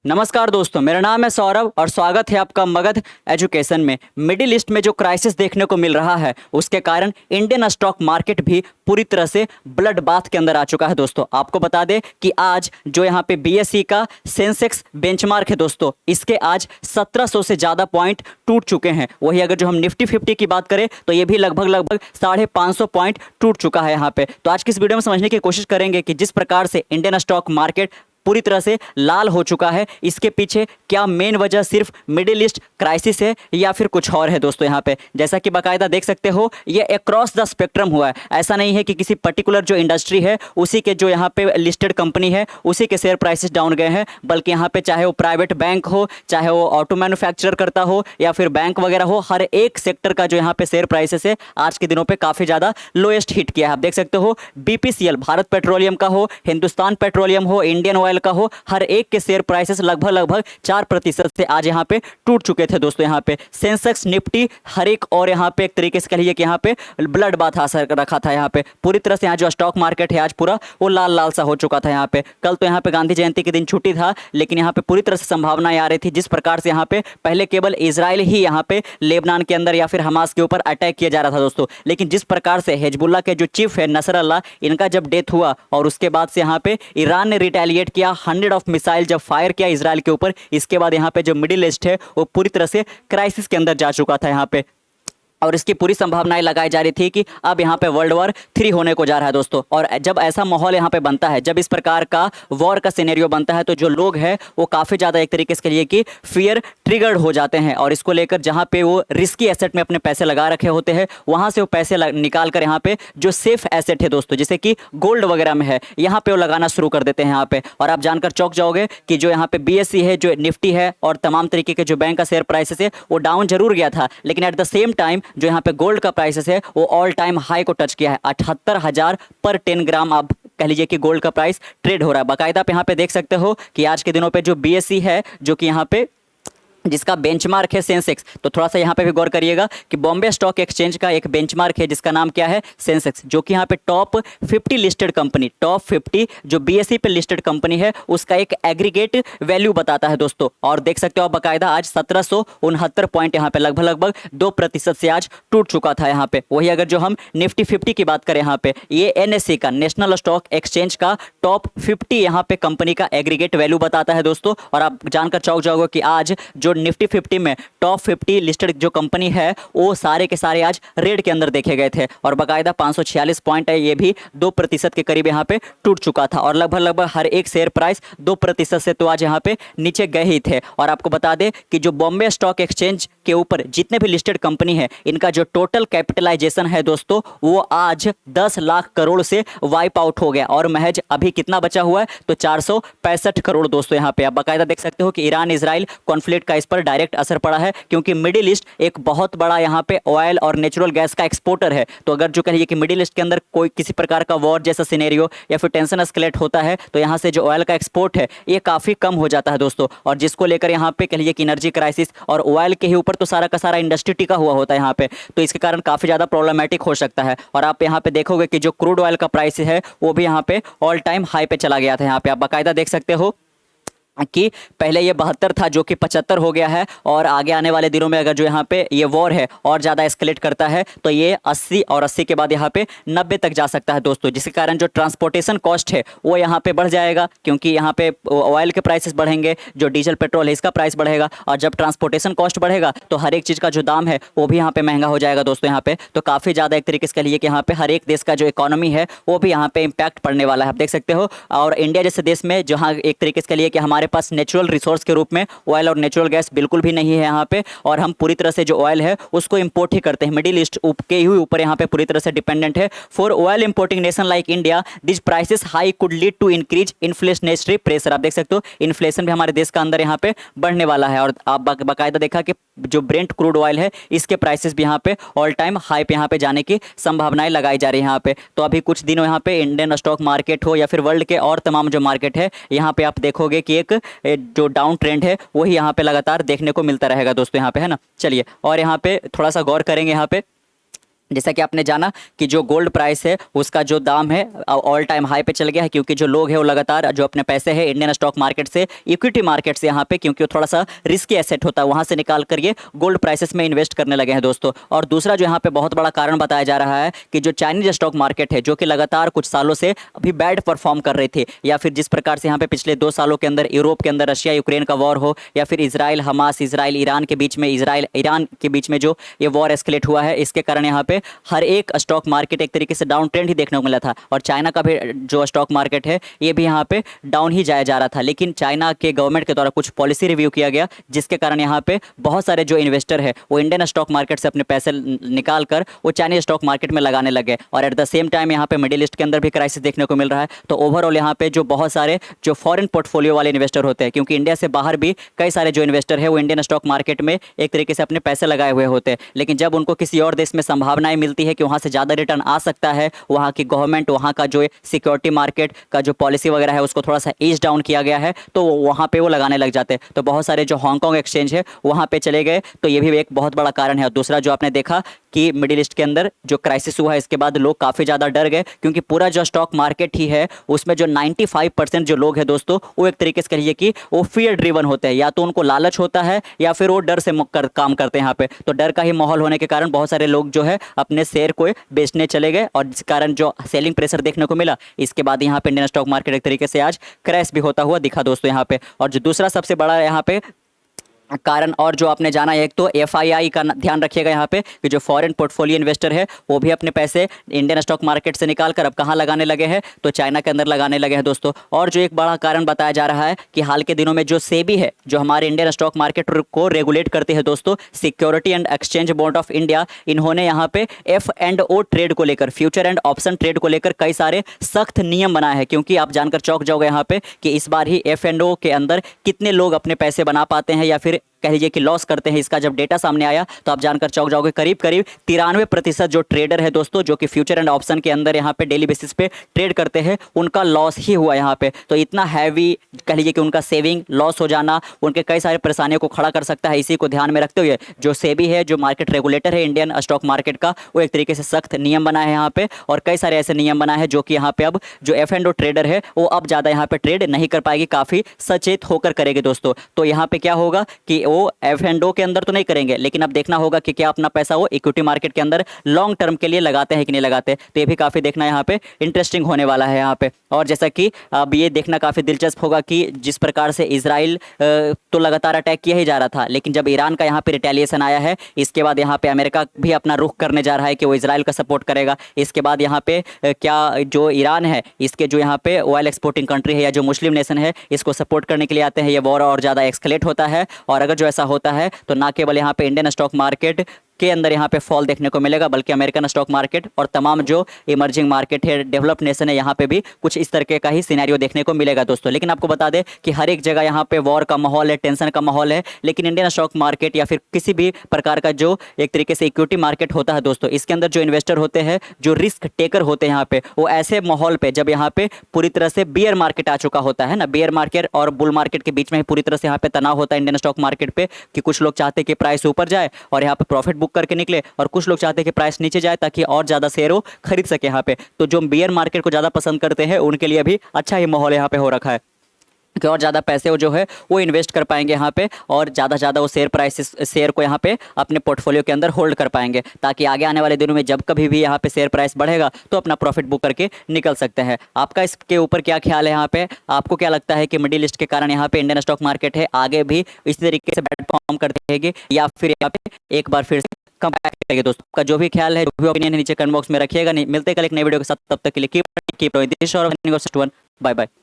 नमस्कार दोस्तों, मेरा नाम है सौरभ और स्वागत है आपका मगध एजुकेशन में। मिडिल ईस्ट में जो क्राइसिस देखने को मिल रहा है उसके कारण इंडियन स्टॉक मार्केट भी पूरी तरह से ब्लड बाथ के अंदर आ चुका है। दोस्तों आपको बता दें कि आज जो यहाँ पे बीएसई का सेंसेक्स बेंचमार्क है दोस्तों, इसके आज 1700 से ज़्यादा पॉइंट टूट चुके हैं। वही अगर जो हम निफ्टी 50 की बात करें तो ये भी लगभग 550 पॉइंट टूट चुका है यहाँ पे। तो आज की इस वीडियो में समझने की कोशिश करेंगे कि जिस प्रकार से इंडियन स्टॉक मार्केट पूरी तरह से लाल हो चुका है, इसके पीछे क्या मेन वजह सिर्फ मिडिल ईस्ट क्राइसिस है या फिर कुछ और है। दोस्तों यहाँ पे जैसा कि बाकायदा देख सकते हो, ये अक्रॉस द स्पेक्ट्रम हुआ है। ऐसा नहीं है कि किसी पर्टिकुलर जो इंडस्ट्री है उसी के जो यहाँ पे लिस्टेड कंपनी है उसी के शेयर प्राइसेस डाउन गए हैं, बल्कि यहाँ पे चाहे वो प्राइवेट बैंक हो, चाहे वो ऑटो मैन्युफैक्चरर करता हो या फिर बैंक वगैरह हो, हर एक सेक्टर का जो यहाँ पे शेयर प्राइसेस है आज के दिनों पे काफ़ी ज़्यादा लोएस्ट हिट किया है। आप देख सकते हो बीपीसीएल, भारत पेट्रोलियम का हो, हिंदुस्तान पेट्रोलियम हो, इंडियन ऑयल का हो, हर एक के शेयर प्राइसेस लगभग 4% से आज यहाँ पे टूट चुके थे। दोस्तों यहाँ पे सेंसेक्स, निफ्टी, हर एक और यहाँ पे एक तरीके से कह लीजिए कि यहाँ पे ब्लड बाथ असर रखा था। यहाँ पे पूरी तरह से यहाँ जो स्टॉक मार्केट है आज पूरा वो लाल लाल सा हो चुका था। यहाँ पे कल तो यहाँ पे गांधी जयंती के दिन छुट्टी था, लेकिन यहाँ पे पूरी तरह से संभावनाएं आ रही थी जिस प्रकार से यहाँ पे पहले केवल इजराइल ही यहाँ पे लेबनान के अंदर या फिर हमास के ऊपर अटैक किया जा रहा था दोस्तों, लेकिन जिस प्रकार से हिजबुल्लाह के जो चीफ है नसरल्लाह, इनका जब डेथ हुआ और उसके बाद से यहाँ पे ईरान ने रिटेलिएट किया, 100 ऑफ मिसाइल जब फायर किया इजराइल के ऊपर, इसके बाद यहाँ पे जो मिडिल ईस्ट है वो पूरी तरह से क्राइसिस के अंदर जा चुका था यहाँ पे। और इसकी पूरी संभावनाएं लगाई जा रही थी कि अब यहाँ पे वर्ल्ड वॉर 3 होने को जा रहा है दोस्तों। और जब ऐसा माहौल यहाँ पे बनता है, जब इस प्रकार का वॉर का सिनेरियो बनता है, तो जो लोग हैं वो काफ़ी ज़्यादा एक तरीके से कहिए कि फियर ट्रिगर्ड हो जाते हैं और इसको लेकर जहाँ पे वो रिस्की एसेट में अपने पैसे लगा रखे होते हैं वहाँ से वो पैसे निकाल कर यहाँ पे जो सेफ एसेट है दोस्तों, जैसे कि गोल्ड वगैरह में है, यहाँ पे वो लगाना शुरू कर देते हैं यहाँ पे। और आप जानकर चौंक जाओगे कि जो यहाँ पे बीएसई है, जो निफ्टी है और तमाम तरीके के जो बैंक का शेयर प्राइसेस है वो डाउन जरूर गया था, लेकिन एट द सेम टाइम जो यहाँ पे गोल्ड का प्राइसेस है वो ऑल टाइम हाई को टच किया है। 78,000 पर 10 ग्राम आप कह लीजिए कि गोल्ड का प्राइस ट्रेड हो रहा है। बाकायदा आप यहाँ पे देख सकते हो कि आज के दिनों पे जो बीएसई है, जो कि यहाँ पे जिसका बेंचमार्क है सेंसेक्स, तो थोड़ा सा यहाँ पे भी गौर करिएगा कि बॉम्बे स्टॉक एक्सचेंज का एक बेंचमार्क है जिसका नाम क्या है, सेंसेक्स, जो कि यहाँ पे टॉप 50 लिस्टेड कंपनी, टॉप 50 जो बीएसई पे लिस्टेड कंपनी है उसका एक एग्रीगेट वैल्यू बताता है दोस्तों। और देख सकते हो आप बाकायदा आज 1769 पॉइंट यहाँ पे लगभग 2% से आज टूट चुका था यहाँ पे। वही अगर जो हम निफ्टी 50 की बात करें, यहाँ पे ये एनएससी का, नेशनल स्टॉक एक्सचेंज का टॉप 50 यहाँ पे कंपनी का एग्रीगेट वैल्यू बताता है दोस्तों। और आप जानकर चौंक जाओगे कि आज जो निफ्टी 50 में टॉप 50 लिस्टेड जो कंपनी है वो सारे के सारे आज रेड के अंदर देखे गए थे और बाकायदा 546 पॉइंट है, ये भी 2% के करीब यहाँ पे टूट चुका था। और लगभग हर एक शेयर प्राइस 2% से तो आज यहाँ पे नीचे गए ही थे। और आपको बता दें कि जो बॉम्बे स्टॉक एक्सचेंज के ऊपर जितने भी लिस्टेड कंपनी है, इनका जो टोटल कैपिटलाइजेशन है दोस्तों वो आज 10 लाख करोड़ से वाइप आउट हो गया और महज अभी कितना बचा हुआ है, तो 465 करोड़ दोस्तों। यहाँ पे आप बाकायदा देख सकते हो कि ईरान इजराइल कॉन्फ्लिक्ट का इस पर डायरेक्ट असर पड़ा है, क्योंकि मिडिल ईस्ट एक बहुत बड़ा यहाँ पे ऑयल और नेचुरल गैस का एक्सपोर्टर है। तो अगर जो कहिए कि मिडिल ईस्ट के अंदर कोई किसी प्रकार का वॉर जैसा सिनेरियो या फिर टेंशन एस्केलेट होता है तो यहाँ से जो ऑयल का एक्सपोर्ट है ये काफ़ी कम हो जाता है दोस्तों। और जिसको लेकर यहाँ पे कहिए कि एनर्जी क्राइसिस और ऑयल के ही ऊपर तो सारा का सारा इंडस्ट्री टिका हुआ होता है यहाँ पे, तो इसके कारण काफ़ी ज़्यादा प्रॉब्लमेटिक हो सकता है। और आप यहाँ पे देखोगे कि जो क्रूड ऑयल का प्राइस है वो भी यहाँ पे ऑल टाइम हाई पे चला गया था। यहाँ पे आप बाकायदा देख सकते हो कि पहले ये 72 था जो कि 75 हो गया है और आगे आने वाले दिनों में अगर जो यहाँ पे ये वॉर है और ज़्यादा एस्केलेट करता है तो ये 80 और 80 के बाद यहाँ पे 90 तक जा सकता है दोस्तों, जिसके कारण जो ट्रांसपोर्टेशन कॉस्ट है वो यहाँ पे बढ़ जाएगा, क्योंकि यहाँ पे ऑयल के प्राइसेस बढ़ेंगे, जो डीजल पेट्रोल है इसका प्राइस बढ़ेगा और जब ट्रांसपोर्टेशन कॉस्ट बढ़ेगा तो हर एक चीज़ का जो दाम है वो भी यहाँ पे महंगा हो जाएगा दोस्तों। यहाँ पे तो काफ़ी ज़्यादा एक तरीके से कह लीजिए कि यहाँ पे हर एक देश का जो इकोनॉमी है वो भी यहाँ पे इम्पैक्ट पड़ने वाला है, आप देख सकते हो। और इंडिया जैसे देश में जहाँ एक तरीके से कह लीजिए कि हमारे पास नेचुरल रिसोर्स के रूप में ऑयल और नेचुरल गैस बिल्कुल भी नहीं है यहाँ पे, और हम पूरी तरह से जो ऑयल है उसको इंपोर्ट ही करते हैं, मिडिल ईस्ट के ही ऊपर यहाँ पे पूरी तरह से डिपेंडेंट है। For oil importing nation like India this prices high could lead to increase inflationary pressure. आप देख सकते हो इन्फ्लेशन भी हमारे देश का अंदर यहाँ पे बढ़ने वाला है। और आप बाकायदा देखा कि जो ब्रेंट क्रूड ऑयल है इसके प्राइसेस भी यहाँ पे ऑल टाइम हाई पे यहाँ पे जाने की संभावनाएं लगाई जा रही है यहाँ पे। तो अभी कुछ दिनों यहाँ पे इंडियन स्टॉक मार्केट हो या फिर वर्ल्ड के और तमाम जो मार्केट है यहाँ पे आप देखोगे कि एक जो डाउन ट्रेंड है वही यहाँ पे लगातार देखने को मिलता रहेगा दोस्तों यहाँ पे, है ना। चलिए और यहाँ पे थोड़ा सा गौर करेंगे यहाँ पे जैसा कि आपने जाना कि जो गोल्ड प्राइस है उसका जो दाम है ऑल टाइम हाई पे चल गया है, क्योंकि जो लोग हैं वो लगातार जो अपने पैसे हैं इंडियन स्टॉक मार्केट से, इक्विटी मार्केट से यहाँ पे, क्योंकि वो थोड़ा सा रिस्की एसेट होता है, वहाँ से निकाल कर ये गोल्ड प्राइसेस में इन्वेस्ट करने लगे हैं दोस्तों। और दूसरा जो यहाँ पे बहुत बड़ा कारण बताया जा रहा है कि जो चाइनीज स्टॉक मार्केट है, जो कि लगातार कुछ सालों से अभी बैड परफॉर्म कर रही थी, या फिर जिस प्रकार से यहाँ पे पिछले 2 सालों के अंदर यूरोप के अंदर रशिया यूक्रेन का वॉर हो, या फिर इसराइल हमास, इसराइल ईरान के बीच में, इसराइल ईरान के बीच में जो ये वॉर एस्केलेट हुआ है, इसके कारण यहाँ पे हर एक स्टॉक मार्केट एक तरीके से डाउन ट्रेंड ही देखने को मिला था। और चाइना का भी जो स्टॉक मार्केट है ये भी यहाँ पे डाउन ही जाया जा रहा था। लेकिन चाइना के गवर्नमेंट के द्वारा कुछ पॉलिसी रिव्यू किया गया, जिसके कारण यहाँ पे बहुत सारे जो इन्वेस्टर है वो इंडियन स्टॉक मार्केट से अपने पैसे निकाल कर वो चाइनीज स्टॉक मार्केट में लगाने लगे। और एट द सेम टाइम यहाँ पे मिडिल ईस्ट के अंदर भी क्राइसिस देखने को मिल रहा है। तो ओवरऑल यहाँ पे जो बहुत सारे जो फॉरेन पोर्टफोलियो वाले इन्वेस्टर होते हैं, क्योंकि इंडिया से बाहर भी कई सारे जो इन्वेस्टर है वो इंडियन स्टॉक मार्केट में एक तरीके से अपने पैसे लगाए हुए होते हैं, लेकिन जब उनको किसी और देश में संभावनाएं मिलती है कि वहाँ से ज़्यादा रिटर्न आ सकता है, वहाँ की गवर्नमेंट, वहाँ का जो सिक्योरिटी मार्केट का जो पॉलिसी वगैरह है उसको थोड़ा सा ईज डाउन किया गया है, तो वहाँ पे वो लगाने लग जाते हैं। तो बहुत सारे जो हांगकांग एक्सचेंज है वहाँ पे चले गए, तो ये भी एक बहुत बड़ा कारण है। और दूसरा जो आपने देखा कि मिडिल ईस्ट के अंदर जो क्राइसिस हुआ है इसके बाद लोग काफ़ी ज़्यादा डर गए, क्योंकि पूरा जो स्टॉक मार्केट ही है उसमें जो 95% जो लोग हैं दोस्तों वो एक तरीके से कहिए कि वो फियर ड्रिवन होते हैं, या तो उनको लालच होता है या फिर वो डर से काम करते हैं यहाँ पे। तो डर का ही माहौल होने के कारण बहुत सारे लोग जो है अपने शेयर को बेचने चले गए, और जिस कारण जो सेलिंग प्रेशर देखने को मिला, इसके बाद यहाँ पे इंडियन स्टॉक मार्केट एक तरीके से आज क्रैश भी होता हुआ दिखा दोस्तों यहाँ पे। और जो दूसरा सबसे बड़ा यहाँ पे कारण और जो आपने जाना, एक तो एफआईआई का ध्यान रखिएगा यहाँ पे कि जो फॉरेन पोर्टफोलियो इन्वेस्टर है वो भी अपने पैसे इंडियन स्टॉक मार्केट से निकाल कर अब कहाँ लगाने लगे हैं, तो चाइना के अंदर लगाने लगे हैं दोस्तों। और जो एक बड़ा कारण बताया जा रहा है कि हाल के दिनों में जो सेबी है, जो हमारे इंडियन स्टॉक मार्केट को रेगुलेट करते हैं दोस्तों, security and exchange board of India, इन्होंने यहाँ पे F&O ट्रेड को लेकर, फ्यूचर एंड ऑप्शन ट्रेड को लेकर कई सारे सख्त नियम बनाए हैं। क्योंकि आप जानकर चौंक जाओगे यहाँ पे कि इस बार ही F&O के अंदर कितने लोग अपने पैसे बना पाते हैं या फिर कह लीजिए कि लॉस करते हैं, इसका जब डेटा सामने आया तो आप जानकर चौंक जाओगे। करीब करीब 93% जो ट्रेडर है दोस्तों, जो कि फ्यूचर एंड ऑप्शन के अंदर यहाँ पे डेली बेसिस पे ट्रेड करते हैं, उनका लॉस ही हुआ यहाँ पे। तो इतना हैवी कह लीजिए कि उनका सेविंग लॉस हो जाना उनके कई सारे परेशानियों को खड़ा कर सकता है। इसी को ध्यान में रखते हुए जो सेबी है, जो मार्केट रेगुलेटर है इंडियन स्टॉक मार्केट का, वो एक तरीके से सख्त नियम बनाए हैं यहाँ पे, और कई सारे ऐसे नियम बनाए हैं जो कि यहाँ पे अब जो F&O ट्रेडर है वो अब ज़्यादा यहाँ पे ट्रेड नहीं कर पाएगी, काफ़ी सचेत होकर करेगी दोस्तों। तो यहाँ पे क्या होगा कि वो F&O के अंदर तो नहीं करेंगे, लेकिन अब देखना होगा कि क्या अपना पैसा वो इक्विटी मार्केट के अंदर लॉन्ग टर्म के लिए लगाते हैं कि नहीं लगाते। तो ये भी काफ़ी देखना यहाँ पे इंटरेस्टिंग होने वाला है यहाँ पे। और जैसा कि अब ये देखना काफ़ी दिलचस्प होगा कि जिस प्रकार से इसराइल तो लगातार अटैक किया ही जा रहा था, लेकिन जब ईरान का यहाँ पे रिटेलिएशन आया है, इसके बाद यहाँ पे अमेरिका भी अपना रुख करने जा रहा है कि वो इसराइल का सपोर्ट करेगा। इसके बाद यहाँ पे क्या जो ईरान है, इसके जो यहाँ पे ऑयल एक्सपोर्टिंग कंट्री है या जो मुस्लिम नेशन है, इसको सपोर्ट करने के लिए आते हैं। ये वॉर और ज़्यादा एक्सकलेट होता है, और अगर जो ऐसा होता है तो ना केवल यहाँ पे इंडियन स्टॉक मार्केट के अंदर यहाँ पे फॉल देखने को मिलेगा, बल्कि अमेरिकन स्टॉक मार्केट और तमाम जो इमर्जिंग मार्केट है, डेवलप्ड नेशन है, यहाँ पे भी कुछ इस तरीके का ही सिनेरियो देखने को मिलेगा दोस्तों। लेकिन आपको बता दें कि हर एक जगह यहाँ पे वॉर का माहौल है, टेंशन का माहौल है, लेकिन इंडियन स्टॉक मार्केट या फिर किसी भी प्रकार का जो एक तरीके से इक्विटी मार्केट होता है दोस्तों, इसके अंदर जो इन्वेस्टर होते हैं, जो रिस्क टेकर होते हैं यहाँ पे, वो ऐसे माहौल पे जब यहाँ पे पूरी तरह से बियर मार्केट आ चुका होता है ना, बियर मार्केट और बुल मार्केट के बीच में पूरी तरह से यहाँ पे तनाव होता है इंडियन स्टॉक मार्केट पे, कि कुछ लोग चाहते हैं कि प्राइस ऊपर जाए और यहाँ पे प्रॉफिट बुक करके निकले, और कुछ लोग चाहते हैं कि प्राइस नीचे जाए ताकि और ज़्यादा शेयर वो खरीद सके यहाँ पे। तो जो बियर मार्केट को ज़्यादा पसंद करते हैं उनके लिए भी अच्छा ही माहौल यहाँ पे हो रखा है कि और ज़्यादा पैसे वो जो है वो इन्वेस्ट कर पाएंगे यहाँ पे, और ज़्यादा ज़्यादा वो शेयर को यहाँ पे अपने पोर्टफोलियो के अंदर होल्ड कर पाएंगे, ताकि आगे आने वाले दिनों में जब कभी भी यहाँ पे शेयर प्राइस बढ़ेगा तो अपना प्रॉफिट बुक करके निकल सकते हैं। आपका इसके ऊपर क्या ख्याल है यहाँ पे? आपको क्या लगता है कि मिडिल ईस्ट के कारण यहाँ पे इंडियन स्टॉक मार्केट है आगे भी इसी तरीके से बैड परफॉर्म करते रहेगी, या फिर यहाँ पे एक बार फिर से कम बैक करेंगे? दोस्तों का जो भी ख्याल है, जो भी ओपिनियन है, नीचे कमेंट बॉक्स में रखिएगा। मिलते हैं कल एक नई वीडियो के साथ, तब तक के लिए कीप बाय बाय।